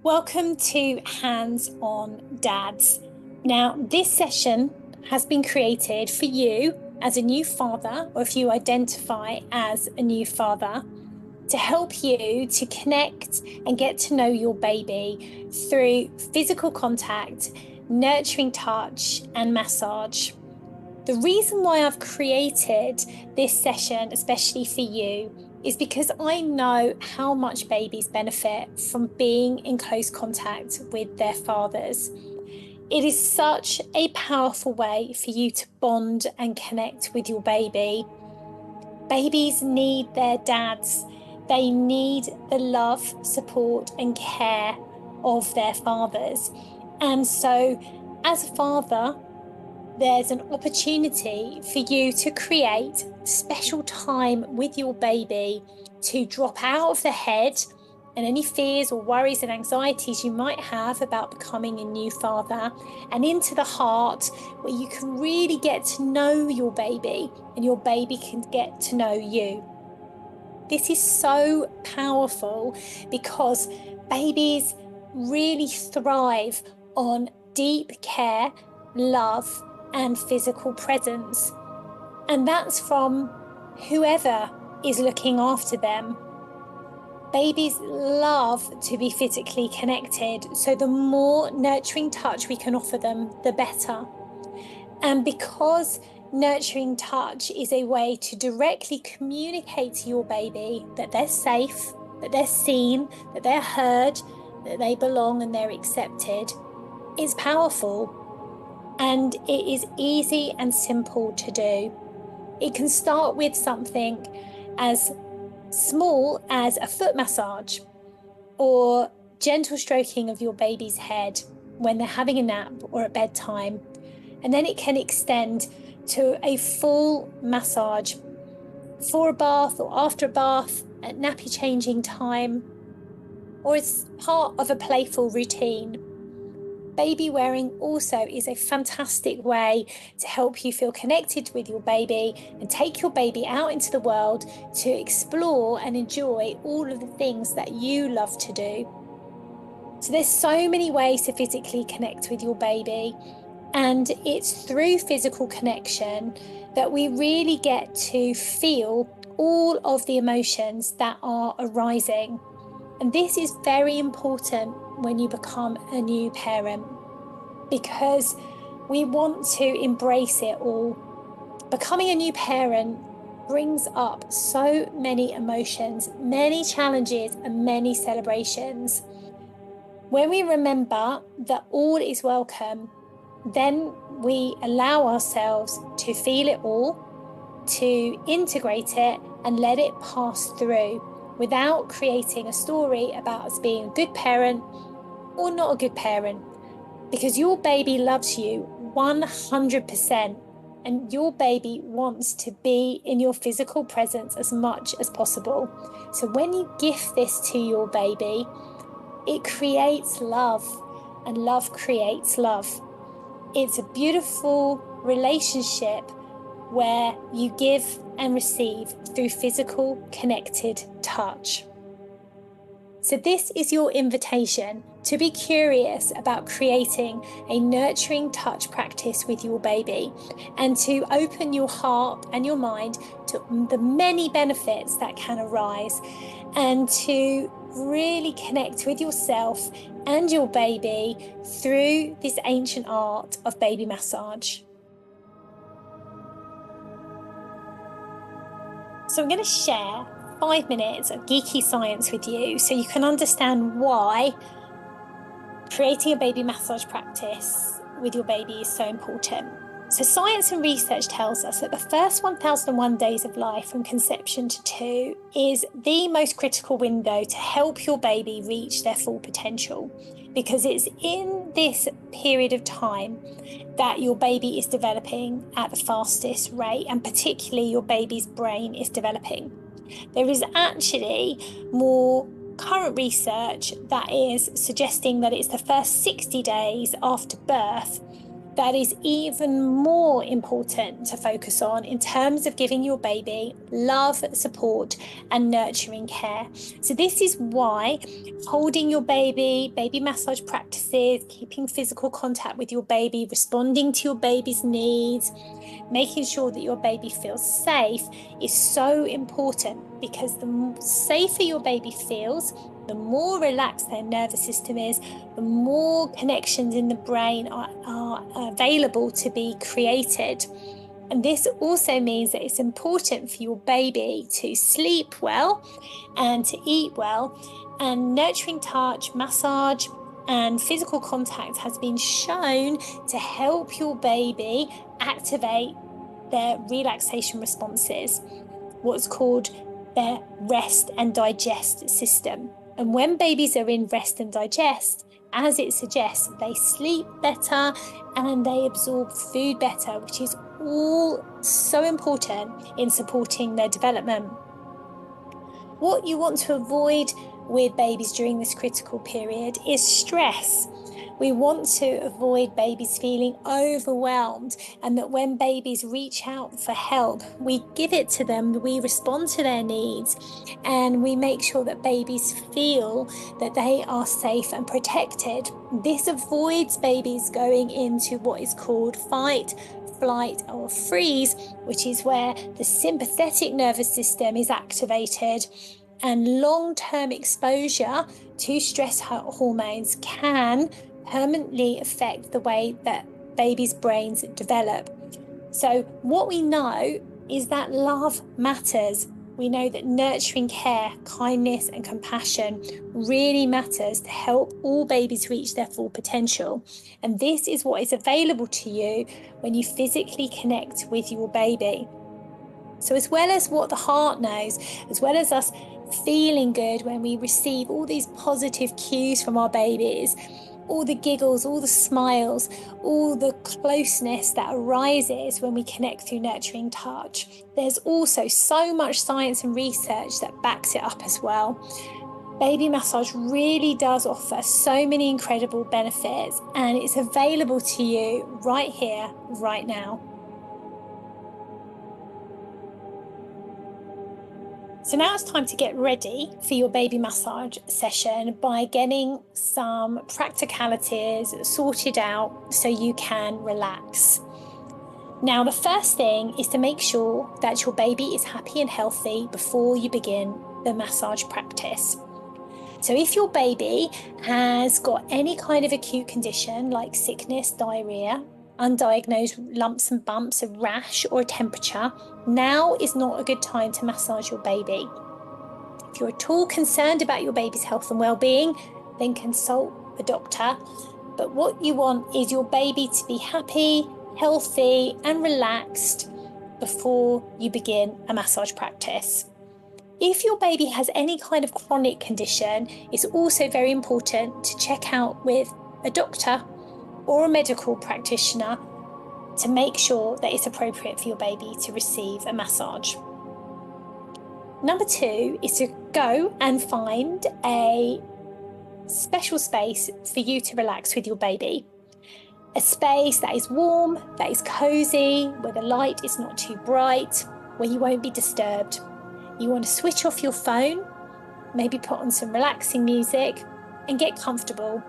Welcome to Hands on Dads. Now, this session has been created for you as a new father, or if you identify as a new father, to help you to connect and get to know your baby through physical contact, nurturing touch, and massage. The reason why I've created this session, especially for you, is because I know how much babies benefit from being in close contact with their fathers. It is such a powerful way for you to bond and connect with your baby. Babies need their dads. They need the love, support, and care of their fathers. And so, as a father, there's an opportunity for you to create special time with your baby to drop out of the head and any fears or worries and anxieties you might have about becoming a new father, and into the heart where you can really get to know your baby and your baby can get to know you. This is so powerful because babies really thrive on deep care, love, and physical presence. And that's from whoever is looking after them. Babies love to be physically connected, so the more nurturing touch we can offer them, the better. And because nurturing touch is a way to directly communicate to your baby that they're safe, that they're seen, that they're heard, that they belong and they're accepted, it's powerful. And it is easy and simple to do. It can start with something as small as a foot massage or gentle stroking of your baby's head when they're having a nap or at bedtime. And then it can extend to a full massage for a bath or after a bath, at nappy changing time, or as part of a playful routine. Baby wearing also is a fantastic way to help you feel connected with your baby and take your baby out into the world to explore and enjoy all of the things that you love to do. So there's so many ways to physically connect with your baby, and it's through physical connection that we really get to feel all of the emotions that are arising. And this is very important when you become a new parent, because we want to embrace it all. Becoming a new parent brings up so many emotions, many challenges, and many celebrations. When we remember that all is welcome, then we allow ourselves to feel it all, to integrate it and let it pass through, without creating a story about us being a good parent or not a good parent, because your baby loves you 100% and your baby wants to be in your physical presence as much as possible. So when you gift this to your baby, it creates love, and love creates love. It's a beautiful relationship where you give and receive through physical connected touch. So this is your invitation to be curious about creating a nurturing touch practice with your baby, and to open your heart and your mind to the many benefits that can arise, and to really connect with yourself and your baby through this ancient art of baby massage. So I'm going to share 5 minutes of geeky science with you so you can understand why creating a baby massage practice with your baby is so important. So science and research tells us that the first 1001 days of life from conception to 2 is the most critical window to help your baby reach their full potential, because it's in this period of time that your baby is developing at the fastest rate, and particularly your baby's brain is developing. There is actually more current research that is suggesting that it's the first 60 days after birth that is even more important to focus on in terms of giving your baby love, support, and nurturing care. So this is why holding your baby massage practices, keeping physical contact with your baby, responding to your baby's needs, making sure that your baby feels safe is so important, because the safer your baby feels, the more relaxed their nervous system is, the more connections in the brain are available to be created. And this also means that it's important for your baby to sleep well and to eat well. And nurturing touch, massage, and physical contact has been shown to help your baby activate their relaxation responses, what's called their rest and digest system. And when babies are in rest and digest, as it suggests, they sleep better and they absorb food better, which is all so important in supporting their development. What you want to avoid with babies during this critical period is stress. We want to avoid babies feeling overwhelmed, and that when babies reach out for help, we give it to them, we respond to their needs, and we make sure that babies feel that they are safe and protected. This avoids babies going into what is called fight, flight, or freeze, which is where the sympathetic nervous system is activated. And long-term exposure to stress hormones can permanently affect the way that babies' brains develop. So what we know is that love matters. We know that nurturing care, kindness, and compassion really matters to help all babies reach their full potential. And this is what is available to you when you physically connect with your baby. So as well as what the heart knows, as well as us feeling good when we receive all these positive cues from our babies, all the giggles, all the smiles, all the closeness that arises when we connect through nurturing touch, there's also so much science and research that backs it up as well. Baby massage really does offer so many incredible benefits, and it's available to you right here, right now. So now it's time to get ready for your baby massage session by getting some practicalities sorted out so you can relax. Now, the first thing is to make sure that your baby is happy and healthy before you begin the massage practice. So if your baby has got any kind of acute condition like sickness, diarrhea, undiagnosed lumps and bumps, a rash, or a temperature, now is not a good time to massage your baby. If you're at all concerned about your baby's health and well-being, then consult a doctor. But what you want is your baby to be happy, healthy, and relaxed before you begin a massage practice. If your baby has any kind of chronic condition, it's also very important to check out with a doctor or a medical practitioner to make sure that it's appropriate for your baby to receive a massage. Number 2 is to go and find a special space for you to relax with your baby. A space that is warm, that is cozy, where the light is not too bright, where you won't be disturbed. You want to switch off your phone, maybe put on some relaxing music and get comfortable.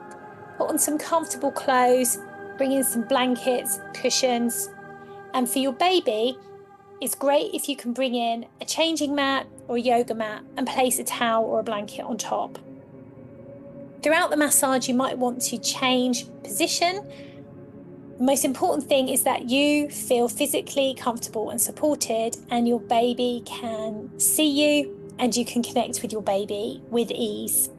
Put on some comfortable clothes, bring in some blankets, cushions. And for your baby, it's great if you can bring in a changing mat or a yoga mat and place a towel or a blanket on top. Throughout the massage, you might want to change position. The most important thing is that you feel physically comfortable and supported, and your baby can see you and you can connect with your baby with ease.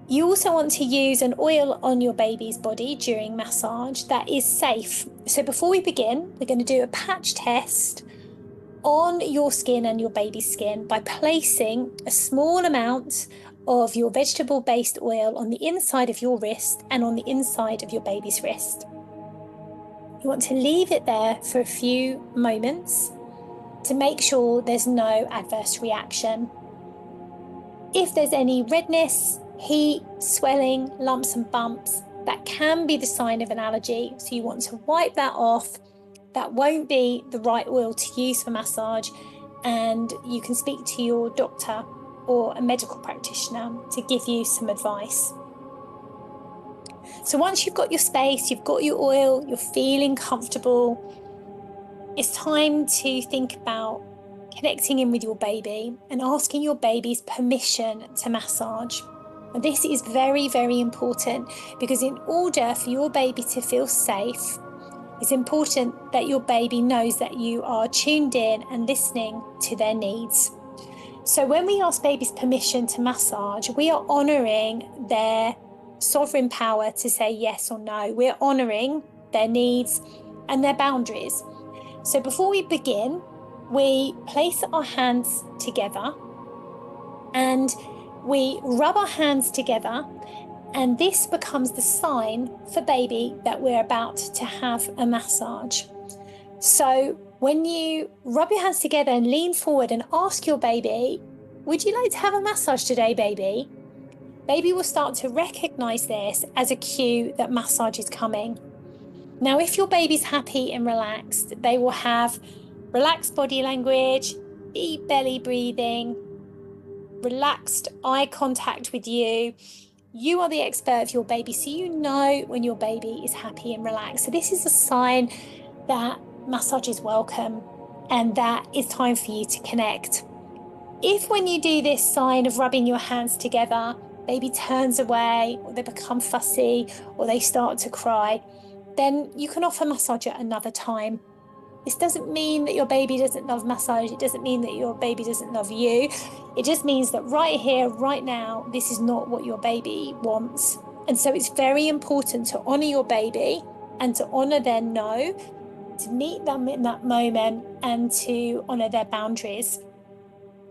You also want to use an oil on your baby's body during massage that is safe. So before we begin, we're going to do a patch test on your skin and your baby's skin by placing a small amount of your vegetable-based oil on the inside of your wrist and on the inside of your baby's wrist. You want to leave it there for a few moments to make sure there's no adverse reaction. If there's any redness, heat, swelling, lumps and bumps, that can be the sign of an allergy. So you want to wipe that off. That won't be the right oil to use for massage. And you can speak to your doctor or a medical practitioner to give you some advice. So once you've got your space, you've got your oil, you're feeling comfortable, it's time to think about connecting in with your baby and asking your baby's permission to massage. And this is very, very important, because in order for your baby to feel safe, it's important that your baby knows that you are tuned in and listening to their needs. So when we ask babies permission to massage, we are honouring their sovereign power to say yes or no. We're honouring their needs and their boundaries. So before we begin, we place our hands together and we rub our hands together, and this becomes the sign for baby that we're about to have a massage. So when you rub your hands together and lean forward and ask your baby, would you like to have a massage today, baby? Baby will start to recognize this as a cue that massage is coming. Now, if your baby's happy and relaxed, they will have relaxed body language, deep belly breathing, relaxed eye contact with you. You are the expert of your baby, so you know when your baby is happy and relaxed. So this is a sign that massage is welcome and that it's time for you to connect. If when you do this sign of rubbing your hands together, baby turns away, or they become fussy, or they start to cry, then you can offer massage at another time. This doesn't mean that your baby doesn't love massage. It doesn't mean that your baby doesn't love you. It just means that right here, right now, this is not what your baby wants. And so it's very important to honour your baby and to honour their no, to meet them in that moment and to honour their boundaries.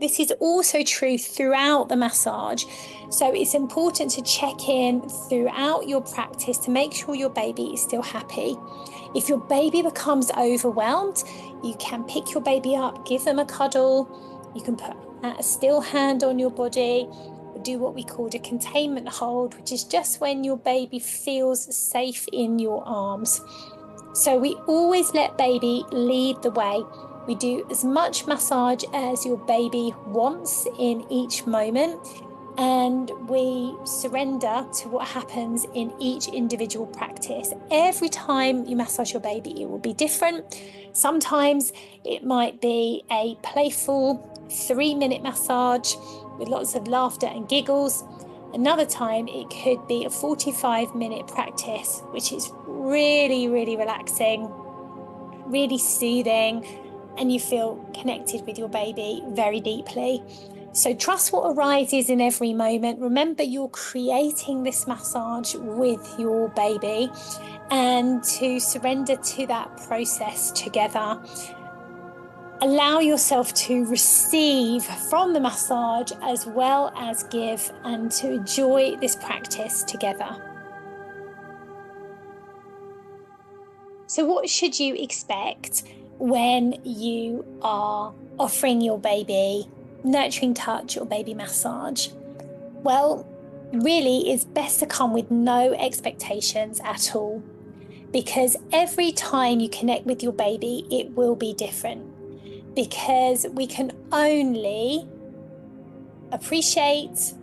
This is also true throughout the massage. So it's important to check in throughout your practice to make sure your baby is still happy. If your baby becomes overwhelmed, you can pick your baby up, give them a cuddle. You can put a still hand on your body, or do what we call a containment hold, which is just when your baby feels safe in your arms. So we always let baby lead the way. We do as much massage as your baby wants in each moment, and we surrender to what happens in each individual practice. Every time you massage your baby, it will be different. Sometimes it might be a playful 3-minute massage with lots of laughter and giggles. Another time it could be a 45-minute practice, which is really, really relaxing, really soothing, and you feel connected with your baby very deeply. So trust what arises in every moment. Remember, you're creating this massage with your baby, and to surrender to that process together. Allow yourself to receive from the massage as well as give, and to enjoy this practice together. So what should you expect when you are offering your baby nurturing touch or baby massage? Well, really, it's best to come with no expectations at all, because every time you connect with your baby, it will be different, because we can only appreciate,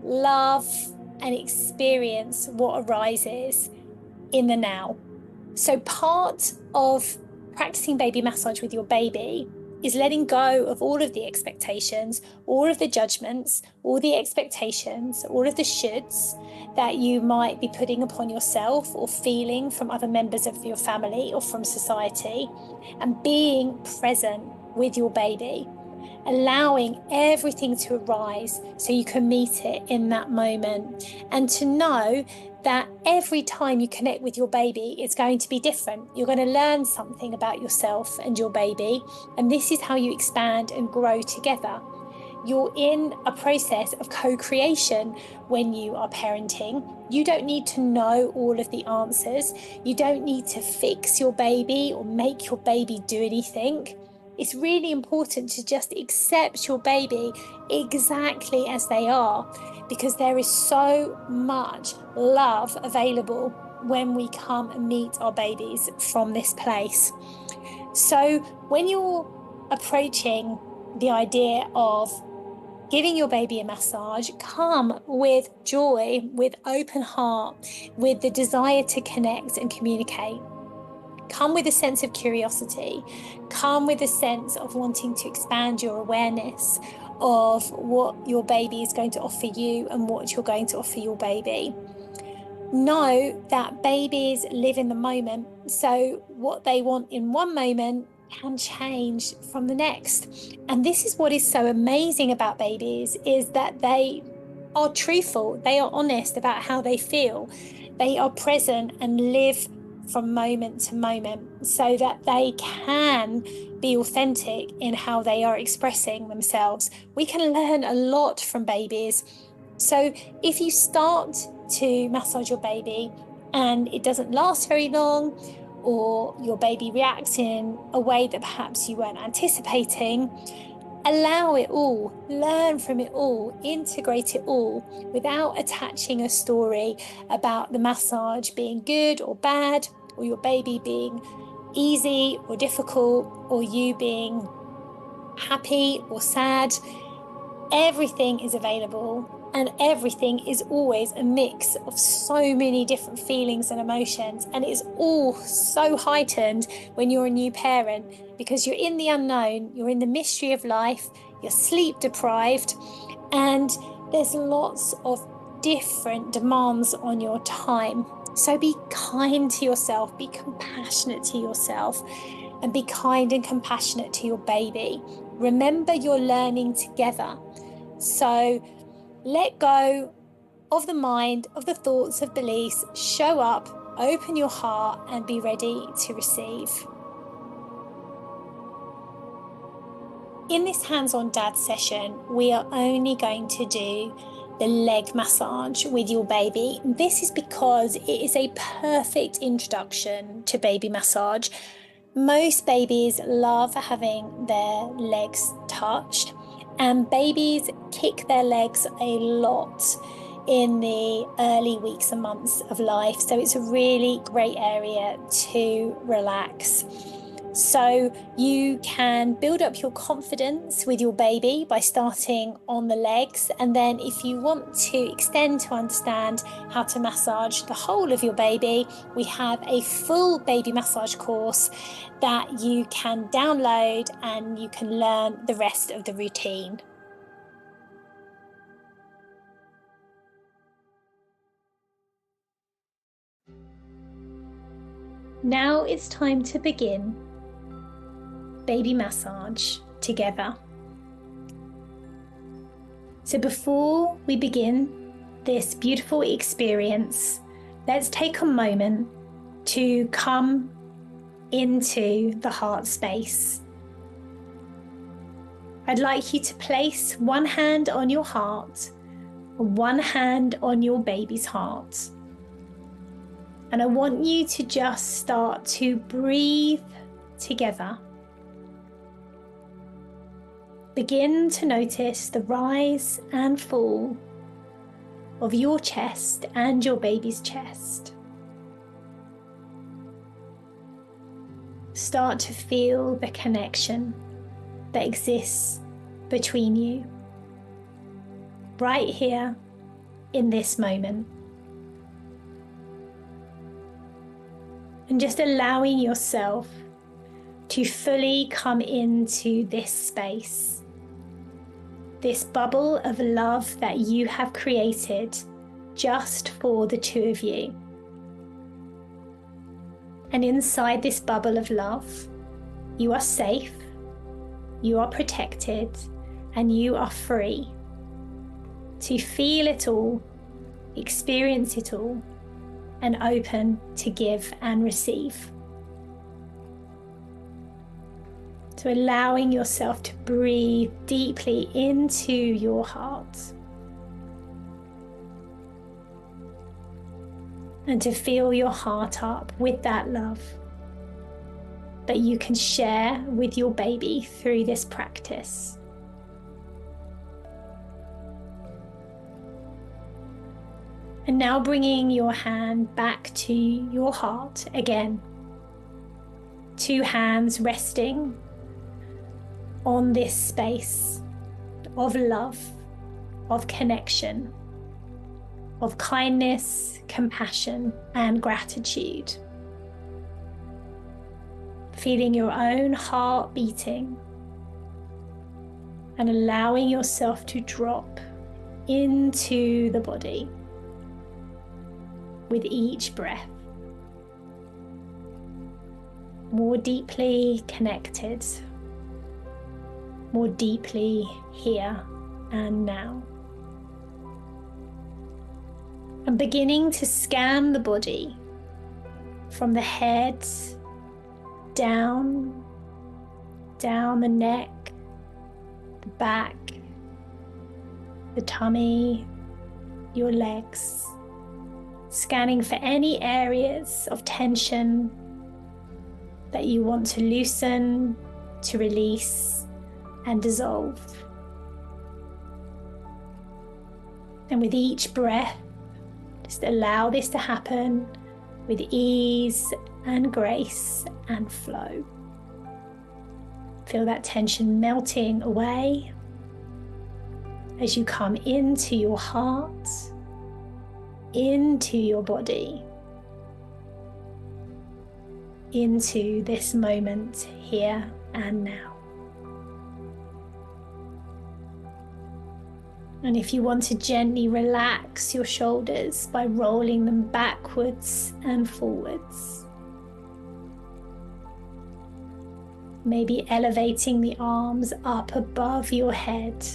love, and experience what arises in the now. So part of practicing baby massage with your baby is letting go of all of the expectations, all of the judgments, all the expectations, all of the shoulds that you might be putting upon yourself or feeling from other members of your family or from society, and being present with your baby, allowing everything to arise so you can meet it in that moment, and to know that every time you connect with your baby, it's going to be different. You're going to learn something about yourself and your baby, and this is how you expand and grow together. You're in a process of co-creation when you are parenting. You don't need to know all of the answers. You don't need to fix your baby or make your baby do anything. It's really important to just accept your baby exactly as they are, because there is so much love available when we come and meet our babies from this place. So when you're approaching the idea of giving your baby a massage, come with joy, with open heart, with the desire to connect and communicate. Come with a sense of curiosity. Come with a sense of wanting to expand your awareness of what your baby is going to offer you and what you're going to offer your baby. Know that babies live in the moment, so what they want in one moment can change from the next. And this is what is so amazing about babies, is that they are truthful, they are honest about how they feel, they are present and live from moment to moment, so that they can be authentic in how they are expressing themselves. We can learn a lot from babies. So if you start to massage your baby and it doesn't last very long, or your baby reacts in a way that perhaps you weren't anticipating, allow it all, learn from it all, integrate it all without attaching a story about the massage being good or bad, or your baby being easy or difficult, or you being happy or sad. Everything is available, and everything is always a mix of so many different feelings and emotions. And it's all so heightened when you're a new parent, because you're in the unknown, you're in the mystery of life, you're sleep deprived, and there's lots of different demands on your time. So be kind to yourself, be compassionate to yourself, and be kind and compassionate to your baby. Remember, you're learning together. So let go of the mind, of the thoughts, of beliefs, show up, open your heart, and be ready to receive. In this hands-on dad session, we are only going to do the leg massage with your baby. This is because it is a perfect introduction to baby massage. Most babies love having their legs touched, and babies kick their legs a lot in the early weeks and months of life. So it's a really great area to relax. So you can build up your confidence with your baby by starting on the legs. And then if you want to extend to understand how to massage the whole of your baby, we have a full baby massage course that you can download, and you can learn the rest of the routine. Now it's time to begin baby massage together. So before we begin this beautiful experience, let's take a moment to come into the heart space. I'd like you to place one hand on your heart, one hand on your baby's heart. And I want you to just start to breathe together. Begin to notice the rise and fall of your chest and your baby's chest. Start to feel the connection that exists between you, right here in this moment. And just allowing yourself to fully come into this space, this bubble of love that you have created just for the two of you. And inside this bubble of love, you are safe, you are protected, and you are free to feel it all, experience it all, and open to give and receive. So allowing yourself to breathe deeply into your heart and to fill your heart up with that love. that you can share with your baby through this practice. And now bringing your hand back to your heart again. 2 hands resting on this space of love, of connection, of kindness, compassion, and gratitude. Feeling your own heart beating and allowing yourself to drop into the body with each breath. More deeply connected, more deeply here and now. And beginning to scan the body from the head down the neck, the back, the tummy, your legs, scanning for any areas of tension that you want to loosen, to release, and dissolve. And with each breath, just allow this to happen with ease and grace and flow. Feel that tension melting away as you come into your heart, into your body, into this moment here and now. And if you want to gently relax your shoulders by rolling them backwards and forwards, maybe elevating the arms up above your head,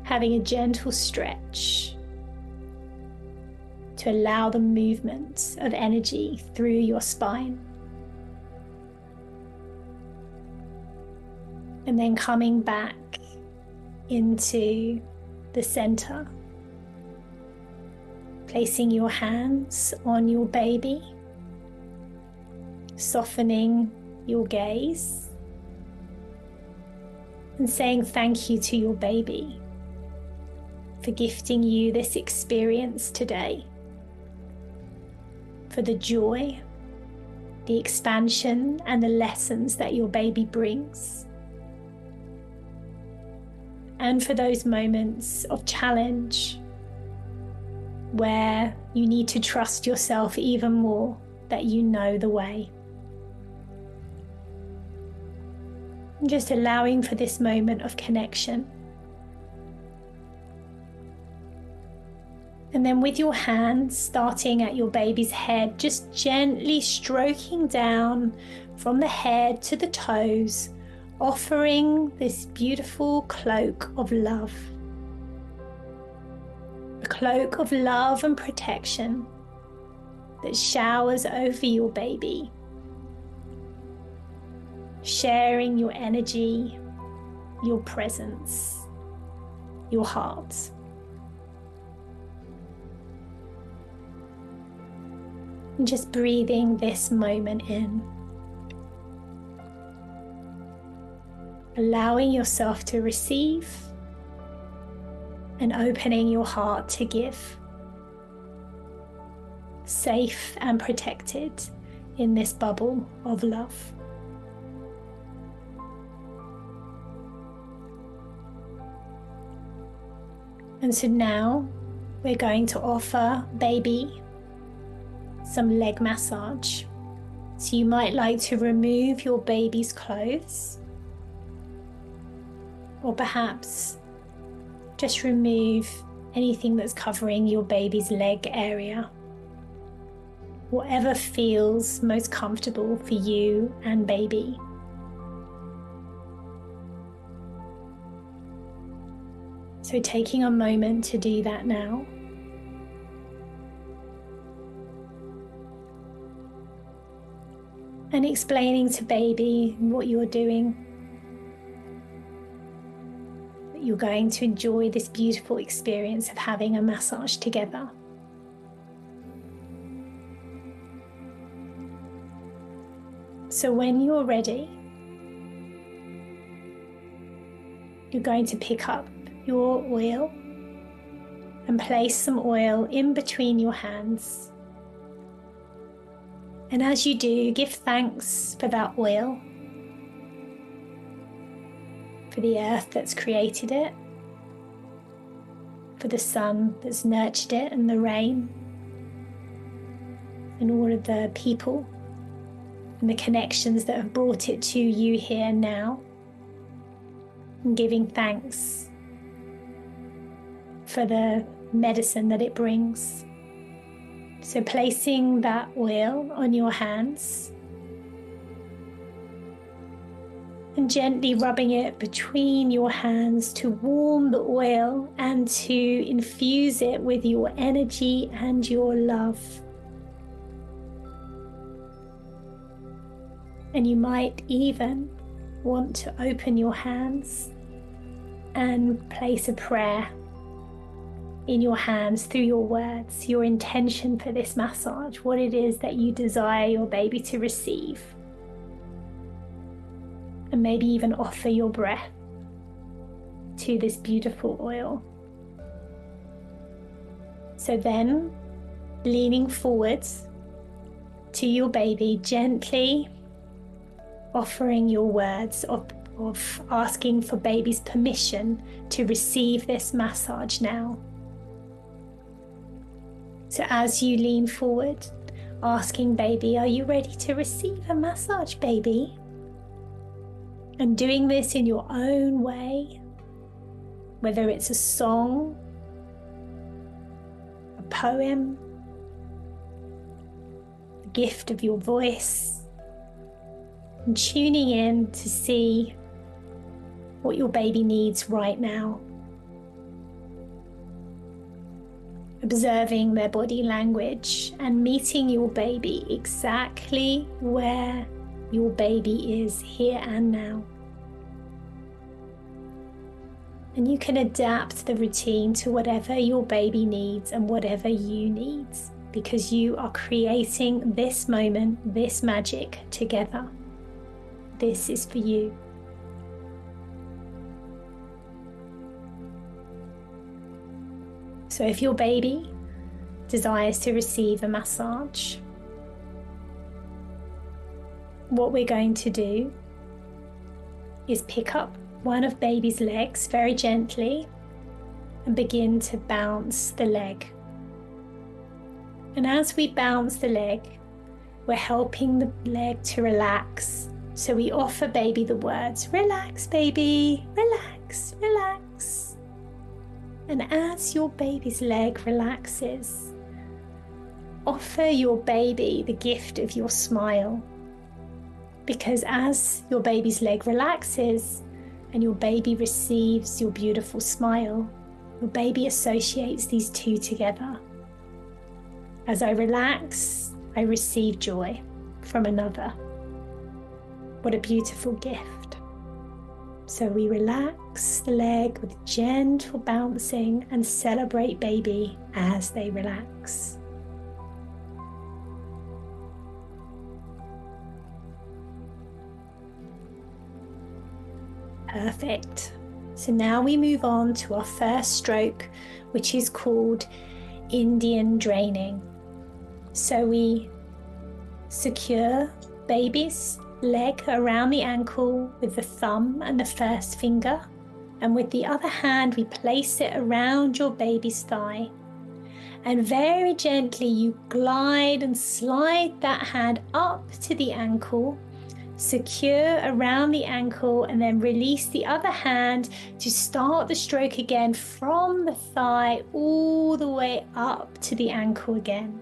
having a gentle stretch to allow the movement of energy through your spine. And then coming back into the center, placing your hands on your baby, softening your gaze, and saying thank you to your baby for gifting you this experience today, for the joy, the expansion, and the lessons that your baby brings. And for those moments of challenge where you need to trust yourself even more that you know the way. And just allowing for this moment of connection. And then with your hands starting at your baby's head, just gently stroking down from the head to the toes, offering this beautiful cloak of love. A cloak of love and protection that showers over your baby, sharing your energy, your presence, your heart. And just breathing this moment in. Allowing yourself to receive and opening your heart to give. Safe and protected in this bubble of love. And so now we're going to offer baby some leg massage. So you might like to remove your baby's clothes, or perhaps just remove anything that's covering your baby's leg area. Whatever feels most comfortable for you and baby. So taking a moment to do that now. And explaining to baby what you're doing. That you're going to enjoy this beautiful experience of having a massage together. So when you're ready, you're going to pick up your oil and place some oil in between your hands. And as you do, give thanks for that oil, for the earth that's created it, for the sun that's nurtured it, and the rain, and all of the people and the connections that have brought it to you here now. And giving thanks for the medicine that it brings. So placing that oil on your hands and gently rubbing it between your hands to warm the oil and to infuse it with your energy and your love. And you might even want to open your hands and place a prayer in your hands through your words, your intention for this massage, what it is that you desire your baby to receive. And maybe even offer your breath to this beautiful oil. So then, leaning forwards to your baby, gently offering your words of asking for baby's permission to receive this massage now. So as you lean forward, asking baby, are you ready to receive a massage, baby? And doing this in your own way, whether it's a song, a poem, the gift of your voice, and tuning in to see what your baby needs right now. Observing their body language and meeting your baby exactly where your baby is here and now. And you can adapt the routine to whatever your baby needs and whatever you need, because you are creating this moment, this magic together. This is for you. So if your baby desires to receive a massage, what we're going to do is pick up one of baby's legs very gently and begin to bounce the leg. And as we bounce the leg, we're helping the leg to relax. So we offer baby the words, relax baby, relax, relax. And as your baby's leg relaxes, offer your baby the gift of your smile. Because as your baby's leg relaxes and your baby receives your beautiful smile, your baby associates these two together. As I relax, I receive joy from another. What a beautiful gift. So we relax the leg with gentle bouncing and celebrate baby as they relax. Perfect. So now we move on to our first stroke, which is called Indian draining. So we secure baby's leg around the ankle with the thumb and the first finger, and with the other hand we place it around your baby's thigh, and very gently you glide and slide that hand up to the ankle, secure around the ankle, and then release the other hand to start the stroke again from the thigh all the way up to the ankle again.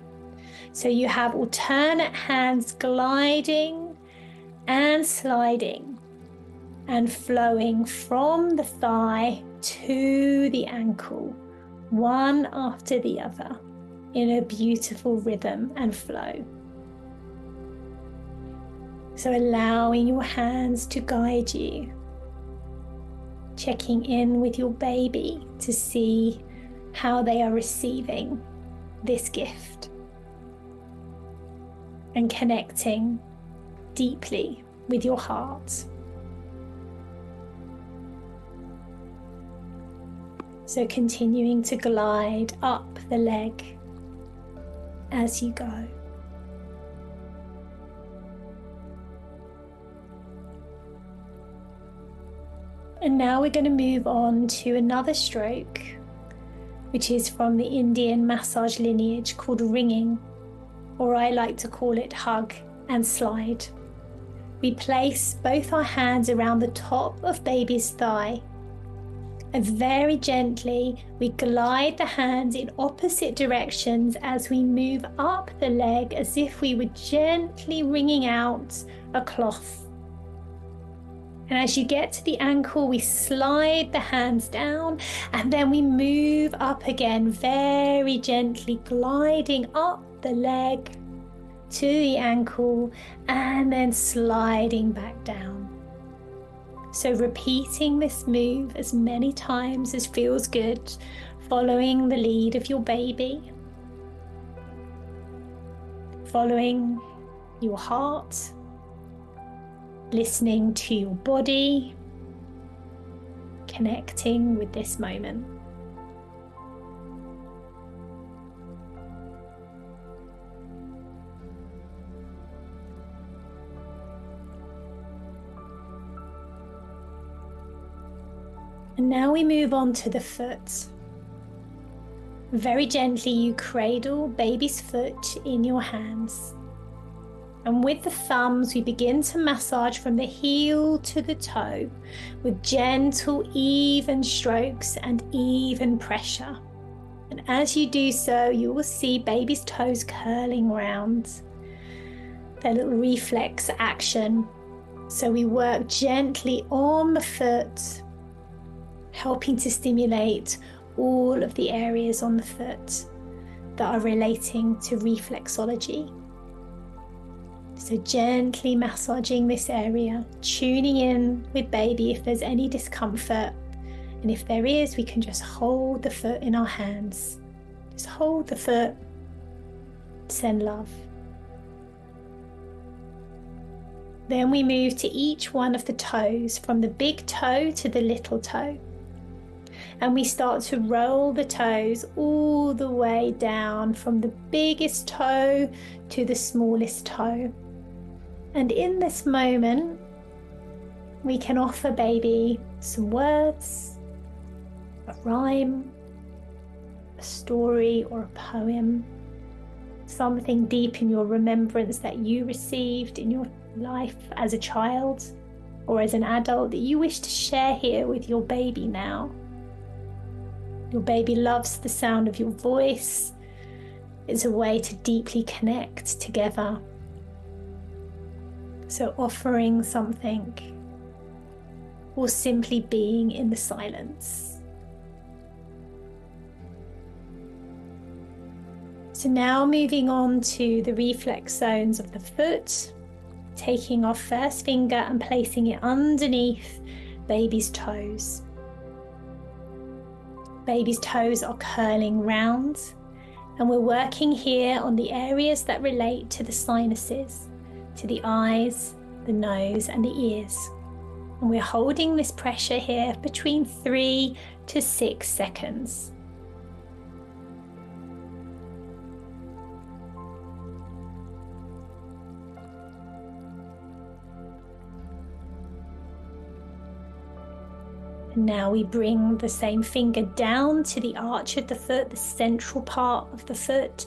So you have alternate hands gliding and sliding and flowing from the thigh to the ankle, one after the other, in a beautiful rhythm and flow. So allowing your hands to guide you, checking in with your baby to see how they are receiving this gift, and connecting deeply with your heart. So continuing to glide up the leg as you go. And now we're going to move on to another stroke, which is from the Indian massage lineage called ringing, or I like to call it hug and slide. We place both our hands around the top of baby's thigh, and very gently we glide the hands in opposite directions as we move up the leg, as if we were gently wringing out a cloth. And as you get to the ankle, we slide the hands down, and then we move up again, very gently gliding up the leg to the ankle and then sliding back down. So repeating this move as many times as feels good, following the lead of your baby, following your heart, listening to your body, connecting with this moment. And now we move on to the foot. Very gently you cradle baby's foot in your hands. And with the thumbs, we begin to massage from the heel to the toe with gentle, even strokes and even pressure. And as you do so, you will see baby's toes curling round, their little reflex action. So we work gently on the foot, helping to stimulate all of the areas on the foot that are relating to reflexology. So gently massaging this area, tuning in with baby if there's any discomfort. And if there is, we can just hold the foot in our hands. Just hold the foot, send love. Then we move to each one of the toes, from the big toe to the little toe. And we start to roll the toes all the way down from the biggest toe to the smallest toe. And in this moment, we can offer baby some words, a rhyme, a story or a poem, something deep in your remembrance that you received in your life as a child or as an adult that you wish to share here with your baby now. Your baby loves the sound of your voice. It's a way to deeply connect together. So offering something or simply being in the silence. So now moving on to the reflex zones of the foot, taking our first finger and placing it underneath baby's toes. Baby's toes are curling round, and we're working here on the areas that relate to the sinuses, to the eyes, the nose and the ears. And we're holding this pressure here between 3 to 6 seconds. And now we bring the same finger down to the arch of the foot, the central part of the foot,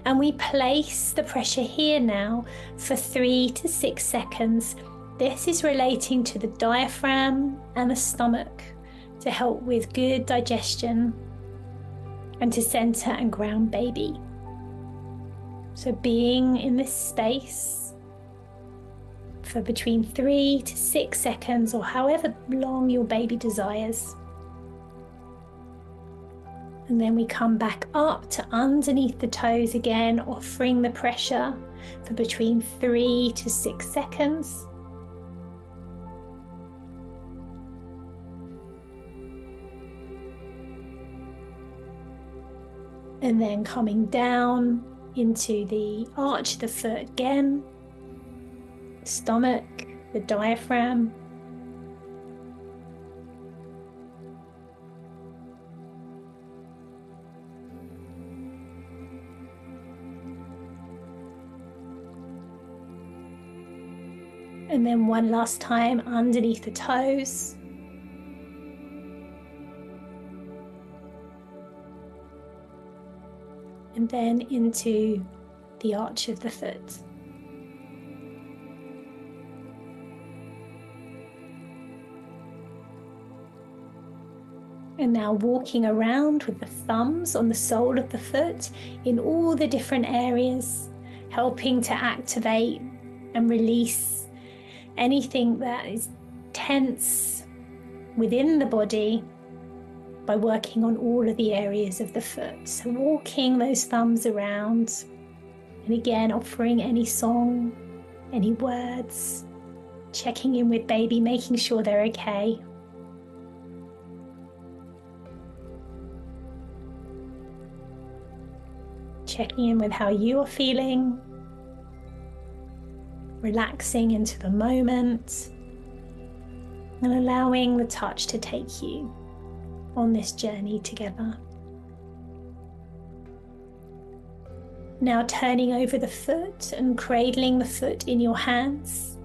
and we place the pressure here now for 3 to 6 seconds. This is relating to the diaphragm and the stomach to help with good digestion and to center and ground baby. So being in this space for between 3 to 6 seconds or however long your baby desires. And then we come back up to underneath the toes again, offering the pressure for between 3 to 6 seconds. And then coming down into the arch of the foot again, stomach, the diaphragm. And then one last time underneath the toes. And then into the arch of the foot. And now walking around with the thumbs on the sole of the foot in all the different areas, helping to activate and release anything that is tense within the body by working on all of the areas of the foot. So walking those thumbs around, and again offering any song, any words, checking in with baby, making sure they're okay. Checking in with how you are feeling, relaxing into the moment, and allowing the touch to take you on this journey together. Now turning over the foot and cradling the foot in your hands.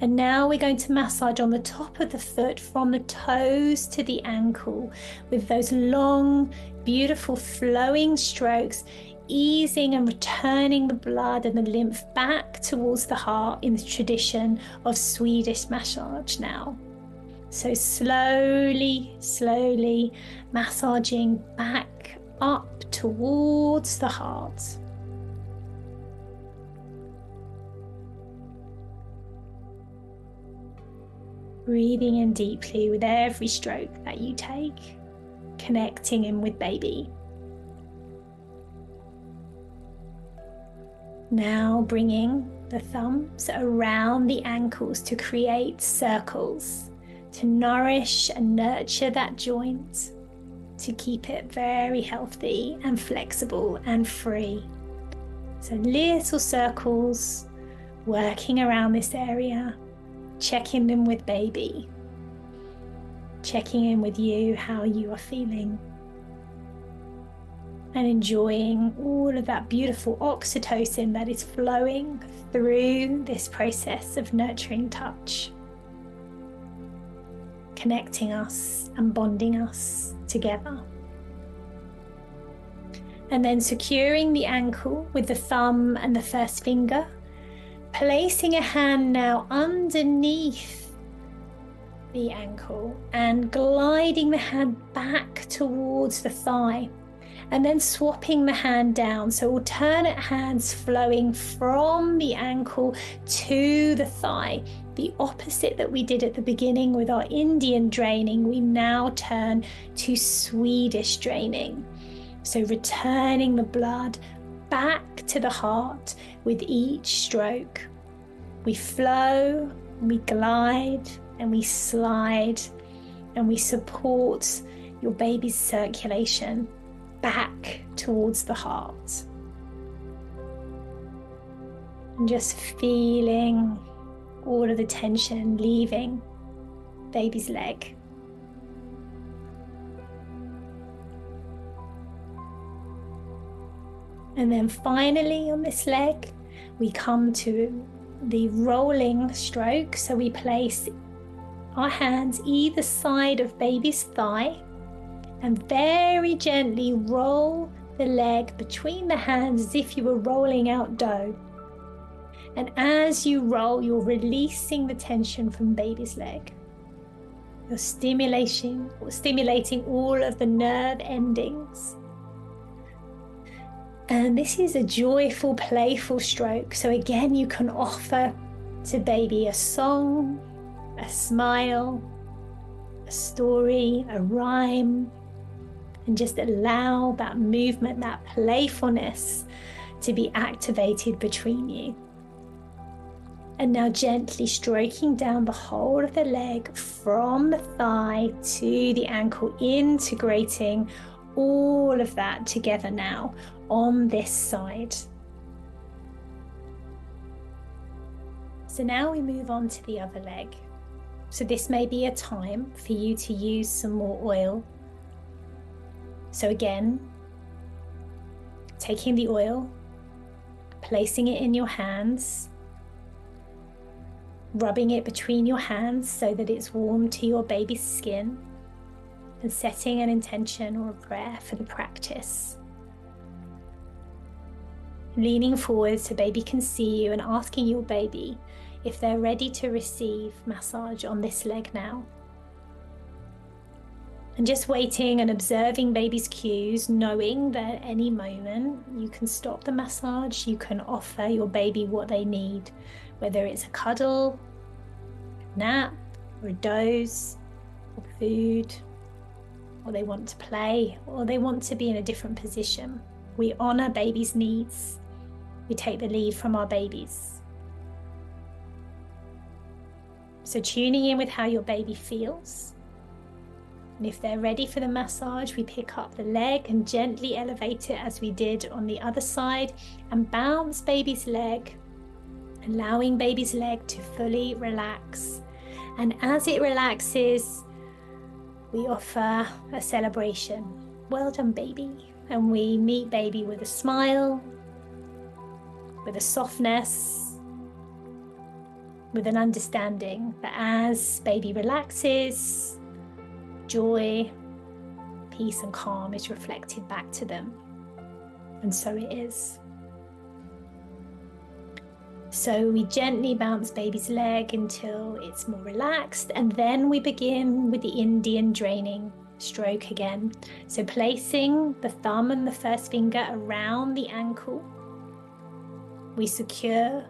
And now we're going to massage on the top of the foot from the toes to the ankle with those long, beautiful flowing strokes, easing and returning the blood and the lymph back towards the heart in the tradition of Swedish massage now. So slowly, slowly massaging back up towards the heart. Breathing in deeply with every stroke that you take, connecting in with baby. Now bringing the thumbs around the ankles to create circles, to nourish and nurture that joint, to keep it very healthy and flexible and free. So little circles working around this area, checking in with baby, checking in with you, how you are feeling, and enjoying all of that beautiful oxytocin that is flowing through this process of nurturing touch, connecting us and bonding us together. And then securing the ankle with the thumb and the first finger, placing a hand now underneath the ankle and gliding the hand back towards the thigh, and then swapping the hand down. So alternate hands flowing from the ankle to the thigh. The opposite that we did at the beginning with our Indian draining, we now turn to Swedish draining. So returning the blood back to the heart with each stroke. We flow, we glide, and we slide, and we support your baby's circulation back towards the heart. And just feeling all of the tension leaving baby's leg. And then finally on this leg, we come to the rolling stroke. So we place our hands either side of baby's thigh and very gently roll the leg between the hands as if you were rolling out dough. And as you roll, you're releasing the tension from baby's leg. You're stimulating all of the nerve endings. And this is a joyful, playful stroke. So again, you can offer to baby a song, a smile, a story, a rhyme, and just allow that movement, that playfulness to be activated between you. And now gently stroking down the whole of the leg from the thigh to the ankle, integrating all of that together now on this side. So now we move on to the other leg. So this may be a time for you to use some more oil. So again, taking the oil, placing it in your hands, rubbing it between your hands so that it's warm to your baby's skin, and setting an intention or a prayer for the practice. Leaning forward so baby can see you and asking your baby if they're ready to receive massage on this leg now. And just waiting and observing baby's cues, knowing that at any moment you can stop the massage, you can offer your baby what they need, whether it's a cuddle, a nap, or a doze, or food, or they want to play, or they want to be in a different position. We honor baby's needs. We take the lead from our babies. So tuning in with how your baby feels. And if they're ready for the massage, we pick up the leg and gently elevate it as we did on the other side and bounce baby's leg, allowing baby's leg to fully relax. And as it relaxes, we offer a celebration. Well done, baby. And we meet baby with a smile, with a softness, with an understanding that as baby relaxes, joy, peace and calm is reflected back to them. And so it is. So we gently bounce baby's leg until it's more relaxed, and then we begin with the Indian draining stroke again. So placing the thumb and the first finger around the ankle, we secure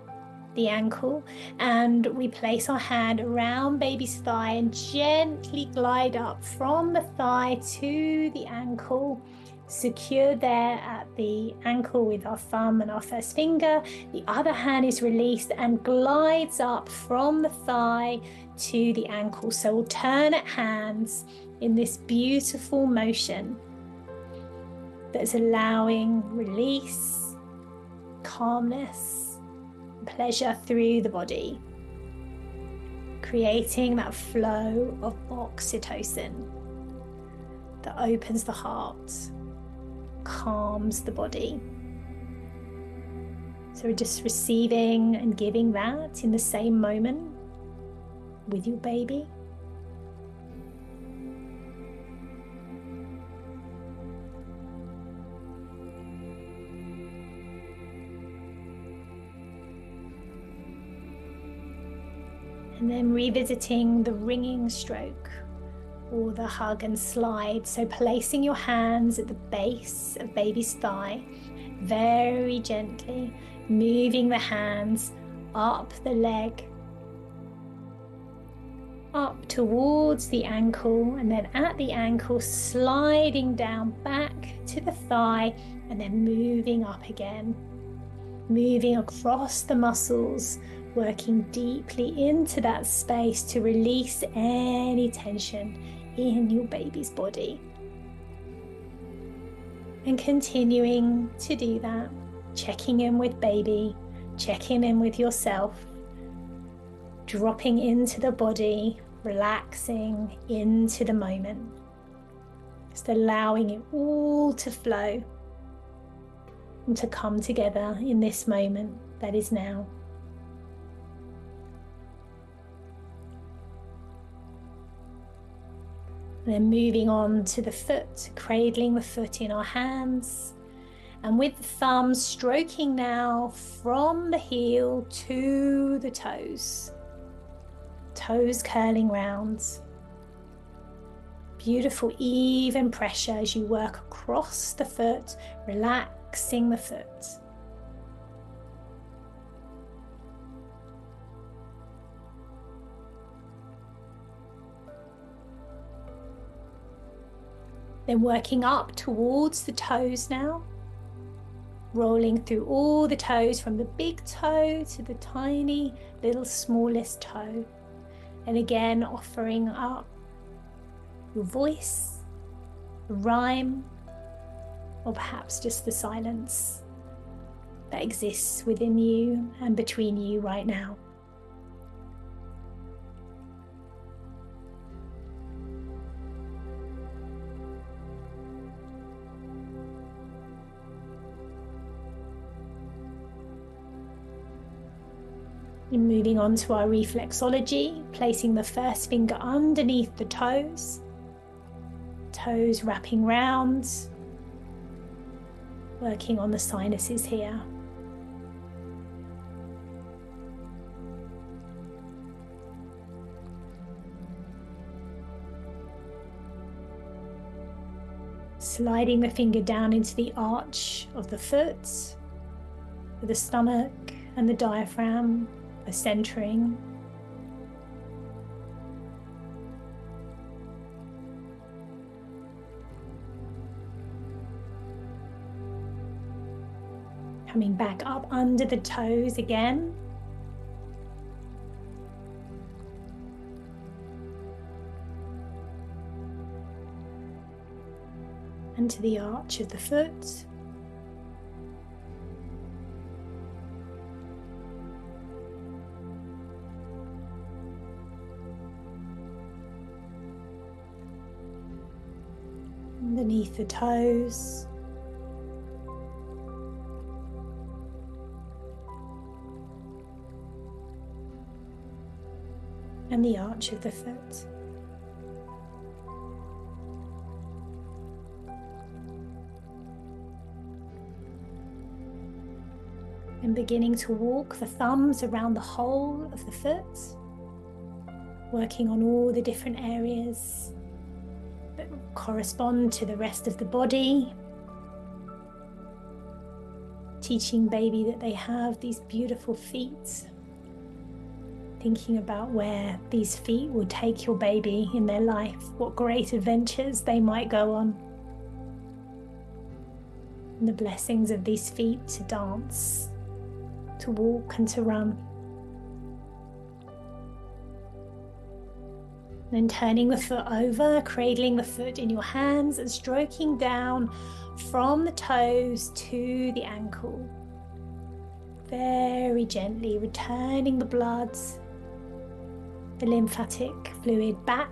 the ankle and we place our hand around baby's thigh and gently glide up from the thigh to the ankle, secure there at the ankle with our thumb and our first finger. The other hand is released and glides up from the thigh to the ankle. So alternate hands in this beautiful motion that's allowing release, calmness, pleasure through the body, creating that flow of oxytocin that opens the heart, calms the body. So just receiving and giving that in the same moment with your baby. And then revisiting the ringing stroke or the hug and slide. So placing your hands at the base of baby's thigh, very gently moving the hands up the leg, up towards the ankle, and then at the ankle sliding down back to the thigh, and then moving up again, moving across the muscles, working deeply into that space to release any tension in your baby's body. And continuing to do that, checking in with baby, checking in with yourself, dropping into the body, relaxing into the moment, just allowing it all to flow and to come together in this moment that is now. And then moving on to the foot, cradling the foot in our hands, and with the thumb stroking now from the heel to the toes, toes curling round. Beautiful even pressure as you work across the foot, relaxing the foot. Then working up towards the toes now, rolling through all the toes from the big toe to the tiny little smallest toe. And again, offering up your voice, a rhyme, or perhaps just the silence that exists within you and between you right now. And moving on to our reflexology, placing the first finger underneath the toes wrapping round, working on the sinuses here. Sliding the finger down into the arch of the foot, with the stomach and the diaphragm for centering. Coming back up under the toes again. And to the arch of the foot. Underneath the toes. And the arch of the foot. And beginning to walk the thumbs around the whole of the foot, working on all the different areas that correspond to the rest of the body. Teaching baby that they have these beautiful feet. Thinking about where these feet will take your baby in their life, what great adventures they might go on. And the blessings of these feet to dance, to walk and to run. Then turning the foot over, cradling the foot in your hands and stroking down from the toes to the ankle. Very gently returning the blood, the lymphatic fluid back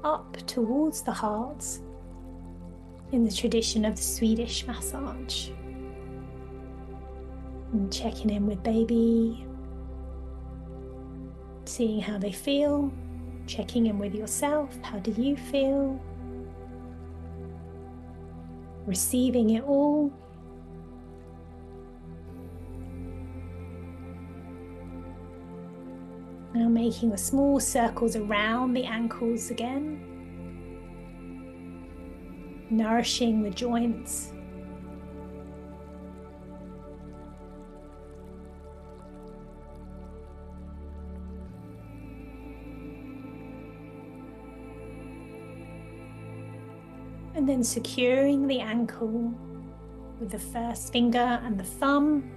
up towards the heart in the tradition of the Swedish massage. And checking in with baby, seeing how they feel, checking in with yourself, how do you feel? Receiving it all. Now making the small circles around the ankles again, nourishing the joints. And then securing the ankle with the first finger and the thumb,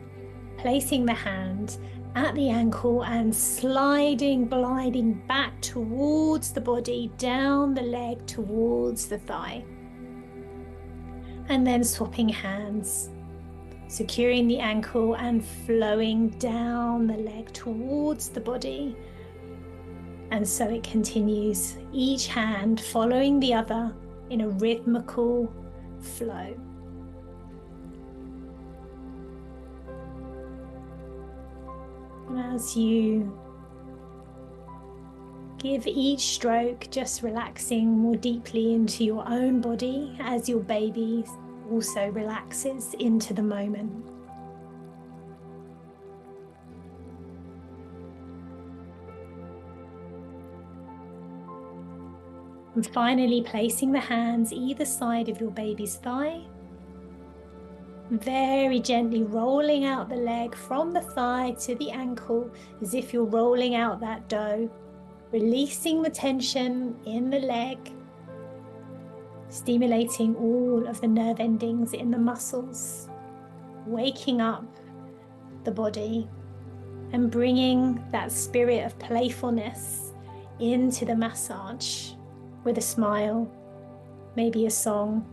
placing the hand at the ankle and gliding back towards the body, down the leg towards the thigh. And then swapping hands, securing the ankle and flowing down the leg towards the body. And so it continues, each hand following the other in a rhythmical flow. And as you give each stroke, just relaxing more deeply into your own body as your baby also relaxes into the moment. And finally placing the hands either side of your baby's thigh, very gently rolling out the leg from the thigh to the ankle as if you're rolling out that dough, releasing the tension in the leg, stimulating all of the nerve endings in the muscles, waking up the body and bringing that spirit of playfulness into the massage with a smile, maybe a song,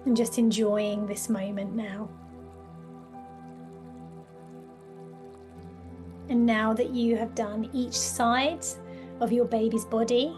and just enjoying this moment now. And now that you have done each side of your baby's body,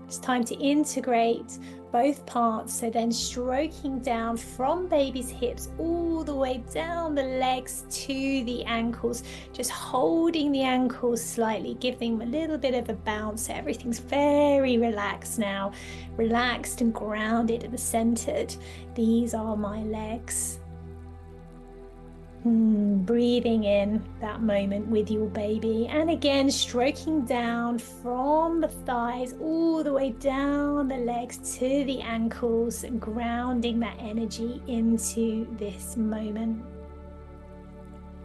It's time to integrate both parts. So then stroking down from baby's hips all the way down the legs to the ankles, just holding the ankles slightly, giving them a little bit of a bounce. So everything's very relaxed now, relaxed and grounded and centered. These are my legs. Breathing in that moment with your baby, and again stroking down from the thighs all the way down the legs to the ankles, grounding that energy into this moment.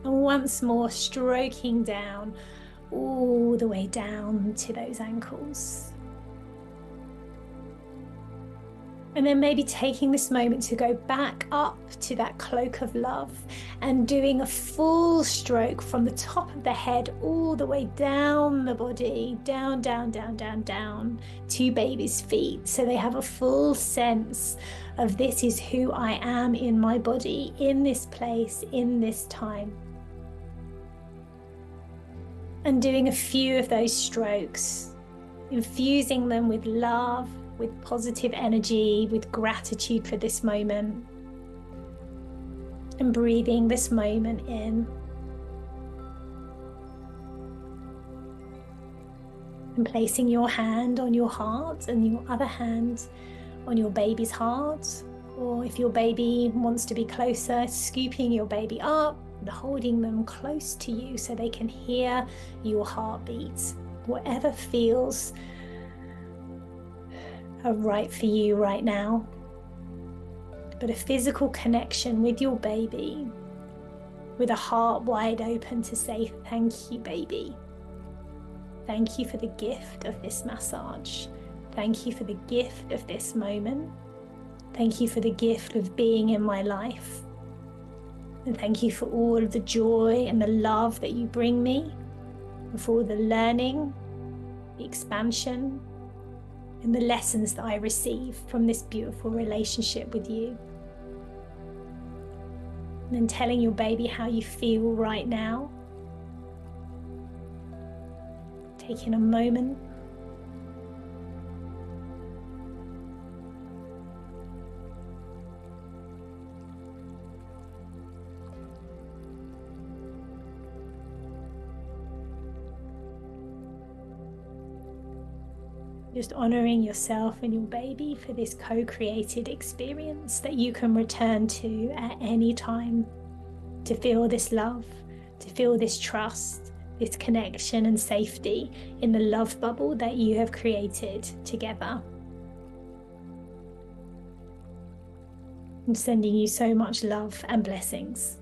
And once more stroking down all the way down to those ankles. And then maybe taking this moment to go back up to that cloak of love and doing a full stroke from the top of the head all the way down the body, down, down, down, down, down to baby's feet. So they have a full sense of this is who I am in my body, in this place, in this time. And doing a few of those strokes, infusing them with love, with positive energy, with gratitude for this moment, and breathing this moment in. And placing your hand on your heart and your other hand on your baby's heart, or if your baby wants to be closer, scooping your baby up and holding them close to you so they can hear your heartbeat, whatever feels are right for you right now. But a physical connection with your baby, with a heart wide open to say, thank you, baby. Thank you for the gift of this massage. Thank you for the gift of this moment. Thank you for the gift of being in my life. And thank you for all of the joy and the love that you bring me, and for all the learning, the expansion, and the lessons that I receive from this beautiful relationship with you. And then telling your baby how you feel right now. Taking a moment. Just honoring yourself and your baby for this co-created experience that you can return to at any time, to feel this love, to feel this trust, this connection and safety in the love bubble that you have created together. I'm sending you so much love and blessings.